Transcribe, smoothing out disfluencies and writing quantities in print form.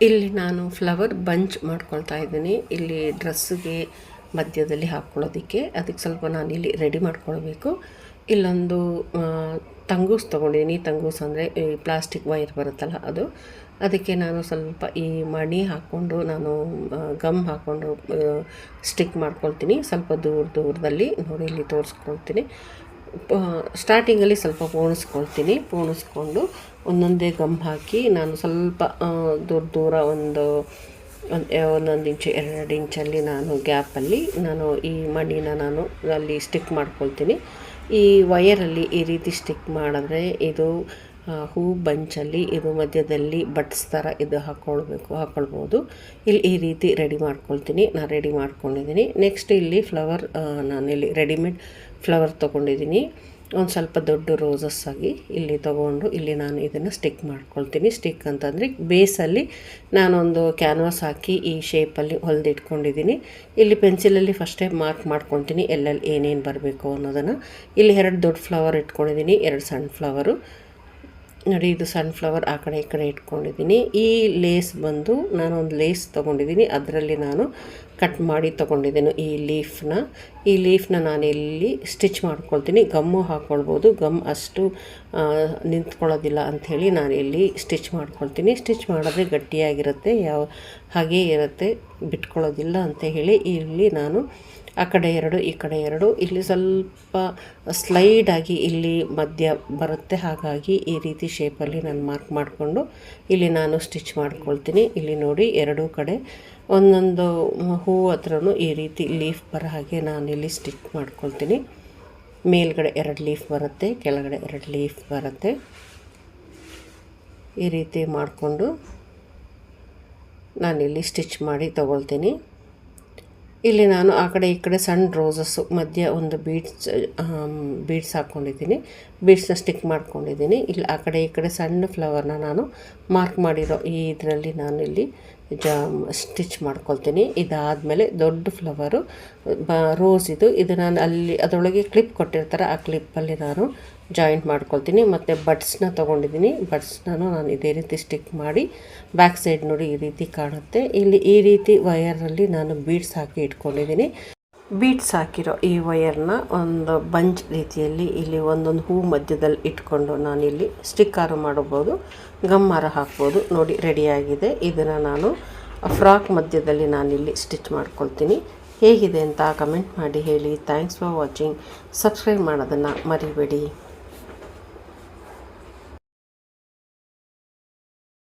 ಇಲ್ಲಿ ನಾನು flower bunch ಮಾಡ್ಕೊಳ್ತಾ ಇದ್ದೀನಿ. ಇಲ್ಲಿ ಡ್ರೆಸ್ಸಿಗೆ ಮಧ್ಯದಲ್ಲಿ ಹಾಕ್ಕೊಳ್ಳೋದಕ್ಕೆ ಅದಕ್ಕೆ ಸ್ವಲ್ಪ ನಾನಿಲ್ಲಿ ರೆಡಿ ಮಾಡ್ಕೊಳ್ಬೇಕು. ಇಲ್ಲೊಂದು ತಂಗೂಸ್ ತೊಗೊಂಡಿದ್ದೀನಿ. ತಂಗೂಸ್ ಅಂದರೆ ಈ ಪ್ಲಾಸ್ಟಿಕ್ ವೈರ್ ಬರುತ್ತಲ್ಲ ಅದು. ಅದಕ್ಕೆ ನಾನು ಸ್ವಲ್ಪ ಈ ಮಣಿ ಹಾಕ್ಕೊಂಡು ನಾನು ಗಮ್ ಹಾಕ್ಕೊಂಡು ಸ್ಟಿಕ್ ಮಾಡ್ಕೊಳ್ತೀನಿ. ಸ್ವಲ್ಪ ದೂರದಲ್ಲಿ ನೋಡಿ ಇಲ್ಲಿ ತೋರಿಸ್ಕೊಳ್ತೀನಿ. ಸ್ಟಾರ್ಟಿಂಗಲ್ಲಿ ಸ್ವಲ್ಪ ಪೋಣಿಸ್ಕೊಂಡು ಒಂದೊಂದೇ ಗಮ್ ಹಾಕಿ ನಾನು ಸ್ವಲ್ಪ ದೂರ ಒಂದೊಂದು ಇಂಚು 2 ಇಂಚಲ್ಲಿ ನಾನು ಗ್ಯಾಪಲ್ಲಿ ನಾನು ಈ ಮಣಿನ ನಾನು ಅಲ್ಲಿ ಸ್ಟಿಕ್ ಮಾಡ್ಕೊಳ್ತೀನಿ. ಈ ವಯರಲ್ಲಿ ಈ ರೀತಿ ಸ್ಟಿಕ್ ಮಾಡಿದ್ರೆ ಇದು ಹೂ ಬಂಚಲ್ಲಿ ಇದು ಮಧ್ಯದಲ್ಲಿ ಬಟ್ಸ್ ಥರ ಇದು ಹಾಕ್ಕೊಳ್ಬೋದು. ಇಲ್ಲಿ ಈ ರೀತಿ ರೆಡಿ ಮಾಡ್ಕೊಳ್ತೀನಿ. ನಾನು ರೆಡಿ ಮಾಡ್ಕೊಂಡಿದ್ದೀನಿ. ನೆಕ್ಸ್ಟ್ ಇಲ್ಲಿ ಫ್ಲವರ್ ನಾನಿಲ್ಲಿ ರೆಡಿಮೇಡ್ ಫ್ಲವರ್ ತೊಗೊಂಡಿದ್ದೀನಿ. ಒಂದು ಸ್ವಲ್ಪ ದೊಡ್ಡ ರೋಸಸ್ ಆಗಿ ಇಲ್ಲಿ ತೊಗೊಂಡು ಇಲ್ಲಿ ನಾನು ಇದನ್ನು ಸ್ಟಿಕ್ ಮಾಡ್ಕೊಳ್ತೀನಿ. ಸ್ಟಿಕ್ ಅಂತಂದರೆ ಬೇಸಲ್ಲಿ ನಾನೊಂದು ಕ್ಯಾನ್ವಾಸ್ ಹಾಕಿ ಈ ಶೇಪಲ್ಲಿ ಹೊಲಿದಿಟ್ಕೊಂಡಿದ್ದೀನಿ. ಇಲ್ಲಿ ಪೆನ್ಸಿಲಲ್ಲಿ ಫಸ್ಟೇ ಮಾರ್ಕ್ ಮಾಡ್ಕೊಳ್ತೀನಿ ಎಲ್ಲೆಲ್ಲಿ ಏನೇನು ಬರಬೇಕು ಅನ್ನೋದನ್ನು. ಇಲ್ಲಿ 2 ದೊಡ್ಡ ಫ್ಲವರ್ ಇಟ್ಕೊಂಡಿದ್ದೀನಿ, 2 ಸಣ್ಣ ಫ್ಲವರು ನೋಡಿ. ಇದು ಸನ್ಫ್ಲವರ್ ಆ ಕಡೆ ಈ ಕಡೆ ಇಟ್ಕೊಂಡಿದ್ದೀನಿ. ಈ ಲೇಸ್ ಬಂದು ನಾನೊಂದು ಲೇಸ್ ತೊಗೊಂಡಿದ್ದೀನಿ, ಅದರಲ್ಲಿ ನಾನು ಕಟ್ ಮಾಡಿ ತೊಗೊಂಡಿದ್ದೇನೆ ಈ ಲೀಫ್ನ ನಾನು ಇಲ್ಲಿ ಸ್ಟಿಚ್ ಮಾಡ್ಕೊಳ್ತೀನಿ. ಗಮ್ಮು ಹಾಕ್ಕೊಳ್ಬೋದು, ಗಮ್ ಅಷ್ಟು ನಿಂತ್ಕೊಳ್ಳೋದಿಲ್ಲ ಅಂಥೇಳಿ ನಾನು ಇಲ್ಲಿ ಸ್ಟಿಚ್ ಮಾಡ್ಕೊಳ್ತೀನಿ. ಸ್ಟಿಚ್ ಮಾಡಿದ್ರೆ ಗಟ್ಟಿಯಾಗಿರುತ್ತೆ, ಹಾಗೇ ಇರುತ್ತೆ, ಬಿಟ್ಕೊಳ್ಳೋದಿಲ್ಲ ಅಂತ ಹೇಳಿ ಇಲ್ಲಿ ನಾನು ಆ ಕಡೆ 2 ಈ ಕಡೆ 2 ಇಲ್ಲಿ ಸ್ವಲ್ಪ ಸ್ಲೈಡಾಗಿ ಇಲ್ಲಿ ಮಧ್ಯ ಬರುತ್ತೆ. ಹಾಗಾಗಿ ಈ ರೀತಿ ಶೇಪಲ್ಲಿ ನಾನು ಮಾರ್ಕ್ ಮಾಡಿಕೊಂಡು ಇಲ್ಲಿ ನಾನು ಸ್ಟಿಚ್ ಮಾಡ್ಕೊಳ್ತೀನಿ. ಇಲ್ಲಿ ನೋಡಿ 2 ಕಡೆ ಒಂದೊಂದು ಹೂ ಹತ್ರನೂ ಈ ರೀತಿ ಲೀಫ್ ಬರೋ ಹಾಗೆ ನಾನಿಲ್ಲಿ ಸ್ಟಿಚ್ ಮಾಡ್ಕೊಳ್ತೀನಿ. ಮೇಲ್ಗಡೆ 2 ಲೀಫ್ ಬರುತ್ತೆ, ಕೆಳಗಡೆ 2 ಲೀಫ್ ಬರುತ್ತೆ. ಈ ರೀತಿ ಮಾಡಿಕೊಂಡು ನಾನಿಲ್ಲಿ ಸ್ಟಿಚ್ ಮಾಡಿ ತಗೊಳ್ತೀನಿ. ಇಲ್ಲಿ ನಾನು ಆ ಕಡೆ ಈ ಕಡೆ ಸಣ್ಣ ರೋಸಸ್ಸು ಮಧ್ಯ ಒಂದು ಬೀಡ್ಸ್ ಹಾಕ್ಕೊಂಡಿದ್ದೀನಿ. ಬೀಡ್ಸ್ನ ಸ್ಟಿಕ್ ಮಾಡ್ಕೊಂಡಿದ್ದೀನಿ. ಇಲ್ಲಿ ಆ ಕಡೆ ಈ ಕಡೆ ಸಣ್ಣ ಫ್ಲವರ್ನ ನಾನು ಮಾರ್ಕ್ ಮಾಡಿರೋ ಈ ಇದರಲ್ಲಿ ನಾನು ಇಲ್ಲಿ ಸ್ಟಿಚ್ ಮಾಡ್ಕೊಳ್ತೀನಿ. ಇದಾದಮೇಲೆ ದೊಡ್ಡ ಫ್ಲವರು ರೋಸ್ ಇದು ನಾನು ಅಲ್ಲಿ ಅದರೊಳಗೆ ಕ್ಲಿಪ್ ಕೊಟ್ಟಿರ್ತಾರೆ, ಆ ಕ್ಲಿಪ್ಪಲ್ಲಿ ನಾನು ಜಾಯಿಂಟ್ ಮಾಡ್ಕೊಳ್ತೀನಿ. ಮತ್ತು ಬಡ್ಸ್ನ ತೊಗೊಂಡಿದ್ದೀನಿ. ಬಡ್ಸ್ನೂ ನಾನು ಇದೇ ರೀತಿ ಸ್ಟಿಕ್ ಮಾಡಿ ಬ್ಯಾಕ್ ಸೈಡ್ ನೋಡಿ ಈ ರೀತಿ ಕಾಣುತ್ತೆ. ಇಲ್ಲಿ ಈ ರೀತಿ ವಯರಲ್ಲಿ ನಾನು ಬೀಡ್ಸ್ ಹಾಕಿ ಇಟ್ಕೊಂಡಿದ್ದೀನಿ. ಬೀಡ್ಸ್ ಹಾಕಿರೋ ಈ ವಯರ್ನ ಒಂದು ಬಂಚ್ ರೀತಿಯಲ್ಲಿ ಇಲ್ಲಿ ಒಂದೊಂದು ಹೂ ಮಧ್ಯದಲ್ಲಿ ಇಟ್ಕೊಂಡು ನಾನಿಲ್ಲಿ ಸ್ಟಿಕ್ಕಾರು ಮಾಡಬಹುದು, ಗಮ್ಮಾರ ಹಾಕ್ಬೋದು. ನೋಡಿ ರೆಡಿಯಾಗಿದೆ. ಇದನ್ನು ನಾನು ಫ್ರಾಕ್ ಮಧ್ಯದಲ್ಲಿ ನಾನಿಲ್ಲಿ ಸ್ಟಿಚ್ ಮಾಡ್ಕೊಳ್ತೀನಿ. ಹೇಗಿದೆ ಅಂತ ಕಮೆಂಟ್ ಮಾಡಿ ಹೇಳಿ. Thanks for watching. ಸಬ್ಸ್ಕ್ರೈಬ್ ಮಾಡೋದನ್ನು ಮರಿಬೇಡಿ.